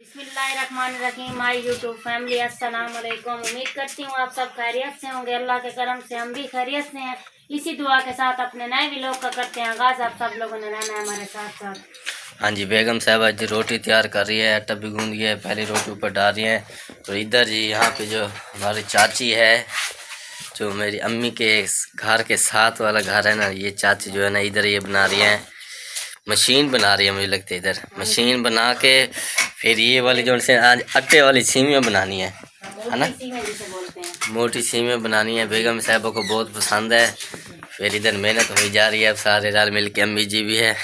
बिस्मिल्लाहिर्रहमानिर्रहीम। My YouTube family, अस्सलाम वालेकुम। उम्मीद करती हूँ आप सब खैरियत से होंगे। अल्लाह के करम से हम भी खैरियत से हैं। इसी दुआ के साथ अपने नए व्लॉग का करते हैं आगाज। आप सब लोगों ने रहना है हमारे साथ साथ। हाँ जी, बेगम साहब आज रोटी तैयार कर रही है, आटा भी गूंद गया है, पहले रोटी ऊपर डाल रही है। तो इधर जी यहाँ पे जो हमारी चाची है, जो मेरी अम्मी के घर के साथ वाला घर है ना, ये चाची जो है ना इधर ये बना रही है, मशीन बना रही है। मुझे लगता है इधर मशीन बना के फिर ये वाली जो से आज आटे वाली सीमियाँ बनानी है ना, मोटी सीमियाँ बनानी है। बेगम साहबा को बहुत पसंद है। फिर इधर मेहनत हो जा रही है, अब सारे राल मिल के अम्मी जी भी है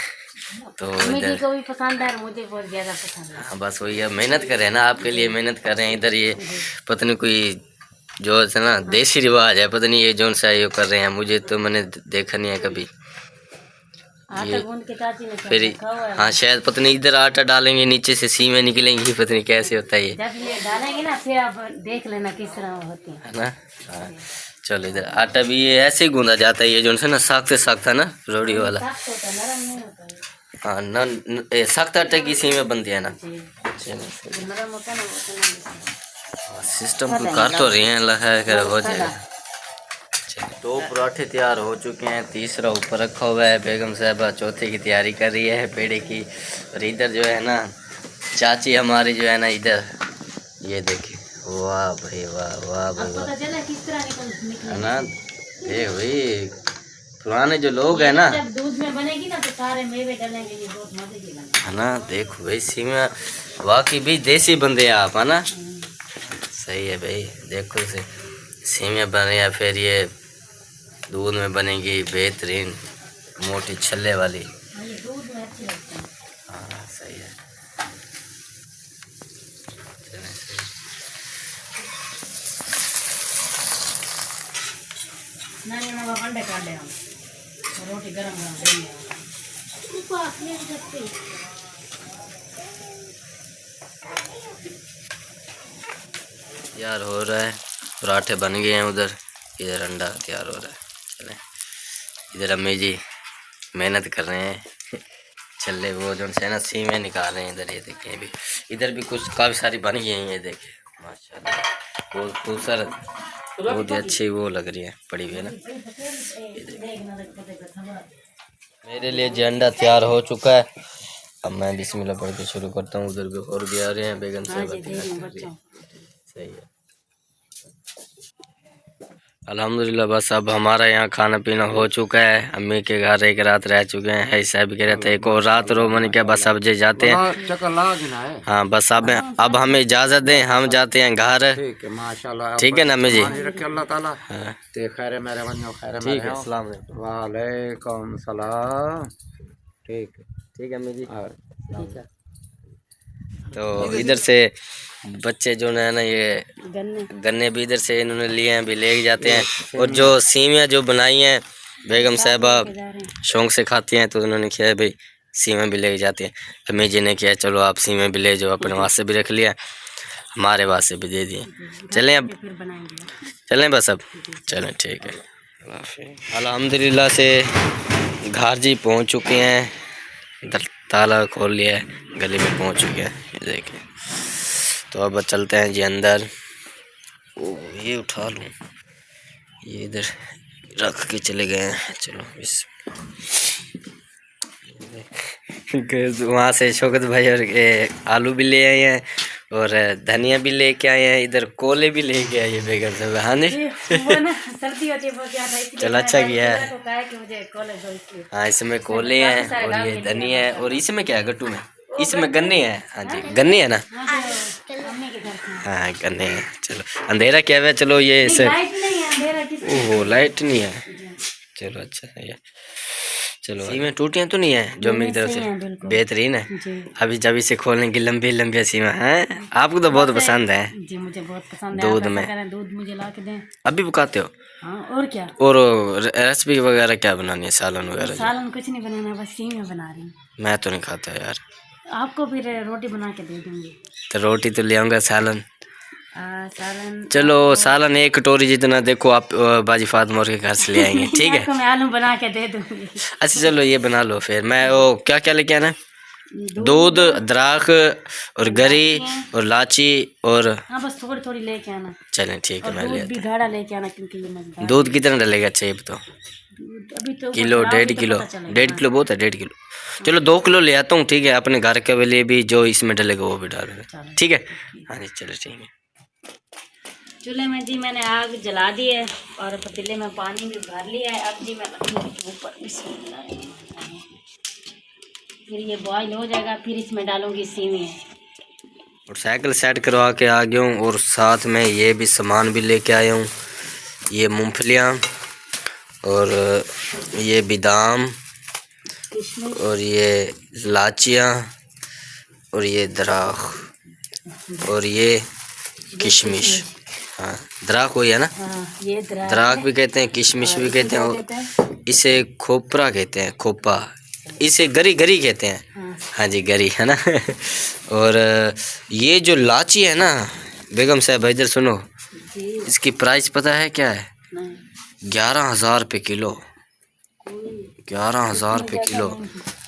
तो इधर को भी पसंद है, मुझे बहुत ज्यादा पसंद है। हाँ बस वही है, मेहनत कर रहे हैं ना, आपके लिए मेहनत कर रहे हैं। इधर ये पता नहीं कोई जो है ना देसी रिवाज है, पता नहीं ये जोन सा ये कर रहे हैं, मुझे तो मैंने देखा नहीं है कभी ये। फिर हाँ शायद पता नहीं इधर आटा डालेंगे, नीचे से सीमें निकलेंगी, पता नहीं कैसे होता है ये। जब ये डालेंगे ना फिर आप देख लेना किस तरह होती है ना। हाँ चलो, इधर आटा भी ये ऐसे ही गूंदा जाता है, ये जो है ना सख्त है ना रोड़ी वाला। हाँ न सख्त आटे की सीमें बनती है ना। सिस्टम कर तो रही है, लगा हो जाएगा। दो पराठे तैयार हो चुके हैं, तीसरा ऊपर रखा हुआ है। बेगम साहबा चौथे की तैयारी कर रही है पेड़े की। और इधर जो है ना चाची हमारी जो है ना इधर ये देखिए, वाह भाई वाह, वाह भाई वाह, है ना। ये भाई पुराने जो लोग हैं ना, जब दूध में बनेगी ना तो सारे मेवे डलेंगे, ये बहुत मजे की लगेगी, है ना। देखो भाई सीमा वाकई भी देसी बंदे आप, है ना। सही है भाई, देखो से सीमें बन रही है, फिर ये दूध में बनेगी बेहतरीन मोटी छल्ले वाली। दूध में अच्छी लगती है। हाँ सही है। अंडे काट ले हम, रोटी गरम गरम देंगे। तैयार हो रहा है, पराठे बन गए हैं उधर, इधर अंडा तैयार हो रहा है। चले इधर अम्मी जी मेहनत कर रहे हैं, छल्ले वो जो है ना सीमें निकाल रहे हैं। इधर ये देखें भी, इधर भी कुछ काफ़ी सारी बन गई हैं, ये देखें माशाल्लाह बहुत खूबसूरत, बहुत ही अच्छी वो लग रही है पड़ी हुई है ना। मेरे लिए जी अंडा तैयार हो चुका है, अब मैं बिस्मिल्लाह पढ़ के शुरू करता हूँ। उधर भी और भी आ रहे हैं, बेगम साहब सही है। अल्हम्दुलिल्लाह बस अब हमारा यहाँ खाना पीना हो चुका है। अम्मी के घर एक रात रह चुके हैं, है साहब के रहते एक और रात रो मन क्या, बस अब जे जाते हैं। हाँ बस अब हमें इजाज़त दें, हम जाते हैं घर। ठीक है ना अम्मी जी। ठीक है, अस्सलाम वालेकुम सलाम। ठीक है अम्मी जी। ठीक है। तो इधर से बच्चे जो है ना ये गन्ने भी इधर से इन्होंने लिए हैं, भी ले जाते हैं। और जो सीमियाँ जो बनाई हैं बेगम साहबा शौक से खाती हैं, तो उन्होंने किया है भाई सीमें भी ले जाते हैं। अम्मी जी ने किया चलो आप सीमें भी ले जाओ, अपने वास्ते भी रख लिया, हमारे वास्ते भी दे दिए। चलें अब, चलें बस अब, चलें ठीक है। अल्हम्दुलिल्लाह से घर जी पहुँच चुके हैं, इधर ताला खोल लिया है, गली में पहुँच चुके हैं, ये देखिए। तो अब चलते हैं जी अंदर। ओ ये उठा लूँ, ये इधर रख के चले गए हैं। चलो वहाँ से शौकत भाई और आलू भी ले आए हैं और धनिया भी लेके आए हैं, इधर कोले भी लेके आए हैं बेगम साहब। हाँ जी सर्दी होती है, चलो अच्छा किया है। हाँ इसमें कोले हैं और ये धनिया है, और इसमें क्या है गट्टू में, इसमें गन्ने हैं। हाँ जी गन्ने है ना, हाँ गन्ने हैं। चलो अंधेरा क्या है, चलो ये इसे ओह लाइट नहीं है, चलो अच्छा है। चलो सीमें टूटियाँ तो नहीं है जो मेरी तरफ से, बेहतरीन है। अभी जब इसे खोलने की लंबी लंबी सीमें हैं, आपको तो बहुत पसंद है जी, मुझे बहुत पसंद है। दूध में दूध मुझे ला के दें। अभी पकाते हो? हाँ और क्या। और रेसिपी वगैरह क्या बनानी है, सालन वगैरह? सालन कुछ नहीं बनाना, बस सीमें बना रही हूँ। मैं तो नहीं खाता यार। आपको फिर रोटी बना के दे दूँगी। तो रोटी तो ले आऊँगा, सालन सालन चलो सालन 1 कटोरी जितना देखो आप बाजी फातिमा के घर से ले आएंगे, ठीक है। आपको मैं आलू बना के दे दूंगी। अच्छा चलो ये बना लो फिर। मैं वो क्या क्या लेके आना है? दूध, अदरक और गरी और लाची और हाँ बस थोड़ी थोड़ी लेके आना। चलें ठीक है, और मैं ले दूध भी आता गाढ़ा लेके आना क्योंकि ये मजेदार हूँ। दूध कितना डलेगा? अच्छा ये बताओ। दूध अभी तो किलो, बताओगे 1.5 तो किलो? पता चलेगा। 1.5 किलो बहुत है, 1.5 किलो। चलो 2 किलो ले आता हूँ, ठीक है। अपने घर के लिए भी जो इसमें डलेगा वो भी डालेगा, ठीक है। हाँ जी चलो ठीक है। चूल्हे में जी मैंने आग जला दी है और पतीले में पानी भी भर लिया है। अब जी मैं रखूँगी ऊपर, फिर ये बॉईल हो जाएगा, फिर इसमें डालूंगी सीवी। और साइकिल सेट करवा के आ गया हूँ और साथ में ये भी सामान भी लेके आया हूँ। ये मूंगफलियाँ और ये बादाम और ये लाचियाँ और ये दराख और ये किशमिश। हाँ दराख वही है ना? हाँ, ये दराख भी कहते हैं, किशमिश भी कहते हैं, और इसे खोपरा कहते हैं, खोपा। इसे गरी गरी कहते हैं। हाँ जी गरी है ना। और ये जो लाची है ना बेगम साहब इधर सुनो, इसकी प्राइस पता है क्या है? 11,000 रुपये किलो। 11,000 रुपये किलो।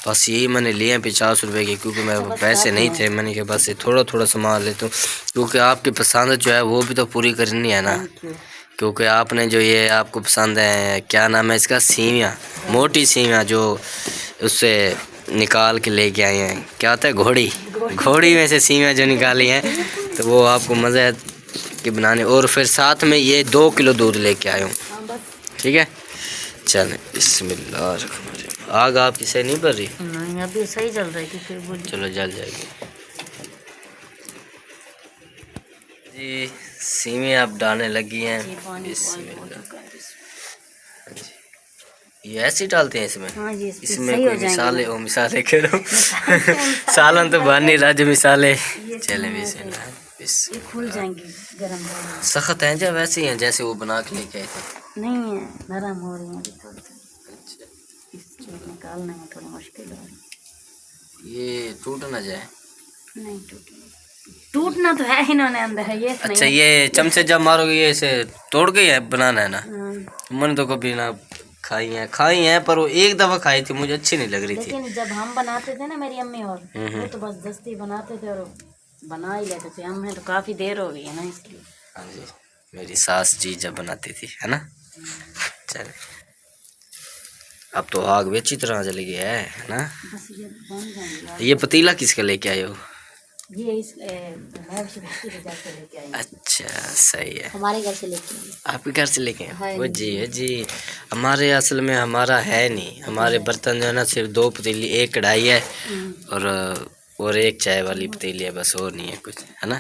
बस यही मैंने लिए हैं 50 रुपये के, क्योंकि मेरे पास पैसे नहीं थे। मैंने कहा बस ये थोड़ा थोड़ा सामान लेता हूँ, क्योंकि आपकी पसंद जो है वो भी तो पूरी करनी है ना। क्योंकि आपने जो ये आपको पसंद है, क्या नाम है इसका, सीवियाँ, मोटी सीवियाँ जो उससे निकाल के लेके आए हैं, क्या होता है, घोड़ी में से सीवियाँ जो निकाली हैं, तो वो आपको मज़ा है कि बनाने। और फिर साथ में ये 2 किलो दूध लेके आया हूँ, ठीक है। चलें बिस्मिल्लाह। आग आपकी सही नहीं बढ़ रही? नहीं अभी सही चल रहा है, फिर चलो जल जाएगी जी। सीमें आप डालने लगी हैं। ये ऐसे ही डालते हैं इसमें? हाँ जी, इसमें कोई मिसाले ओ मिसाले कह रहा हूँ। सालन तो बन नहीं रहा जो मिसाले। चले ये खुल जाएंगी गरम सख्त हैं या वैसे ही हैं जैसे वो बना के लेके आए थे? नहीं है, नरम हो रही है। इसको निकालना है, थोड़ी मुश्किल हो रही। ये टूट ना जाए? नहीं टूटना तो है इन्होंने अंदर है ये। अच्छा ये चमचे जब मारोगे ये इसे तोड़ के है बनाना है ना? मैंने तो कभी ना खाई हैं पर वो एक दफा खाई थी, मुझे अच्छी नहीं लग रही थी। लेकिन जब हम बनाते थे ना मेरी अम्मी और वो तो बस दस्ती बनाते थे और बना ही लेते थे। हमें तो काफी देर हो गई है ना इसलिए। हाँ जी मेरी सास जी जब बनाती थी, है ना। चले अब तो आग भी अच्छी तरह जल गया है ना। बस ये बन जाएंगे। ये पतीला किसका लेके आए हो? ये इस के घर से लेके आए। अच्छा सही है, हमारे घर से लेके आए। आपके घर से लेके आए? वो जी हमारे असल में हमारा है नहीं। हमारे बर्तन जो है ना सिर्फ 2 पतीली, 1 कढ़ाई है और 1 चाय वाली पतीली है, बस और नहीं है कुछ, है ना।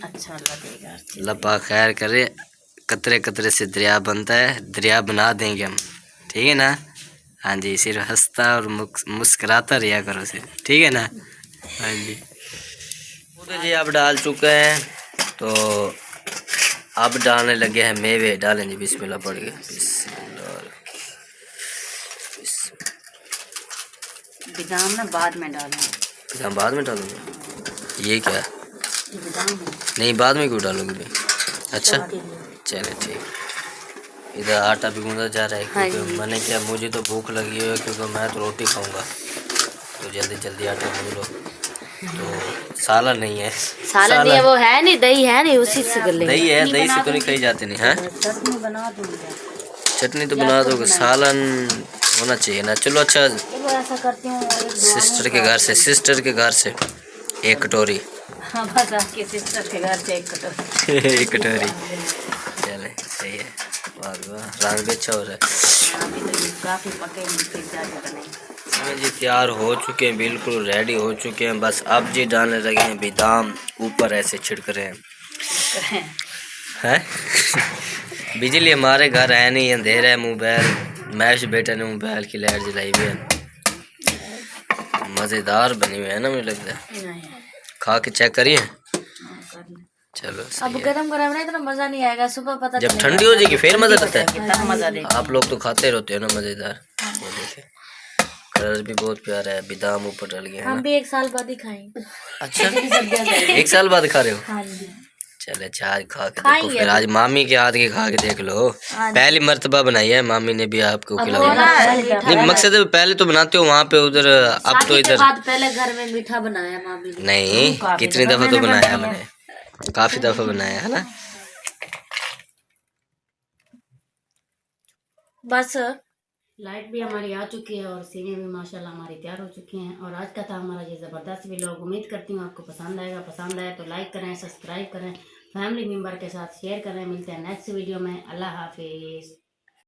अच्छा लगेगा। लपा खैर करे, कतरे कतरे से दरिया बनता है, दरिया बना देंगे हम, ठीक है ना। हाँ जी सिर्फ हंसता और मुस्कुराता रहा करो सिर्फ, ठीक है ना। हाँ जी तो जी आप डाल चुके हैं, तो अब डालने लगे हैं मेवे। डालें जी बिस्मिल्लाह पड़ गया। बादाम ना बाद में डालेंगे। बादाम बाद में डालूंगा? ये क्या है? बादाम नहीं बाद में क्यों डालूंगी भाई? अच्छा चले ठीक। इधर आटा भी गूंदा जा रहा है, क्योंकि मैंने क्या, मुझे तो भूख लगी है, क्योंकि मैं तो रोटी खाऊंगा, तो जल्दी जल्दी आटा गूंद लो। तो सालन नहीं है, सालन नहीं है, वो है नहीं, दही है नहीं, उसी से कर लेंगे। दही है, दही से तो नहीं खाई जाती नहीं है। चटनी बना दूंगी। चटनी तो बना दोगे, सालन होना चाहिए ना। चलो अच्छा चलो ऐसा करती हूँ, सिस्टर के घर से 1 कटोरी। हाँ बस आपके सिस्टर के घर से 1 कटोरी। 1 कटोरी चले सही है। वाह वाह रंग भी अच्छा हो रहा है। काफी पके बने जी, तैयार हो चुके हैं, बिल्कुल रेडी हो चुके हैं। बस अब जी डालने लगे हैं बादाम, ऊपर ऐसे छिड़क रहे हैं। बिजली हमारे घर है नहीं, अंधेरा है। मोबाइल मैश बेटे ने मोबाइल की लाइट जलाई हुई है, मज़ेदार बनी हुई है ना, मुझे लगता है। खा के चेक करिए। चलो अब गरम गरम नहीं तो मजा नहीं आएगा, सुबह पता जब ठंडी हो जाएगी फिर मजा आता है। मजा देगा। आप लोग तो खाते रहते हो ना मजेदार। कलर भी बहुत प्यारा है, बादाम ऊपर डल गया है ना। हम भी 1 साल बाद ही खाएंगे। अच्छा 1 साल बाद खा रहे हो? हाँ जी। चले अच्छा आज खा के देखो फिर आज मामी के हाथ की खा के देख लो। पहली मर्तबा बनाई है मामी ने भी आपको खिलाया। नहीं मकसद है पहले तो बनाते हो वहाँ पे उधर, अब तो इधर पहले घर में मीठा बनाया मामी ने। नहीं, कितनी दफा तो बनाया मैंने, काफी दफा बनाया है ना। बस लाइट भी हमारी आ चुकी है और सीने भी माशाल्लाह हमारी तैयार हो चुकी हैं। और आज का था हमारा ये ज़बरदस्त व्लॉग। उम्मीद करती हूँ आपको पसंद आएगा। पसंद आए तो लाइक करें, सब्सक्राइब करें, फैमिली मेम्बर के साथ शेयर करें। मिलते हैं नेक्स्ट वीडियो में। अल्लाह हाफिज़।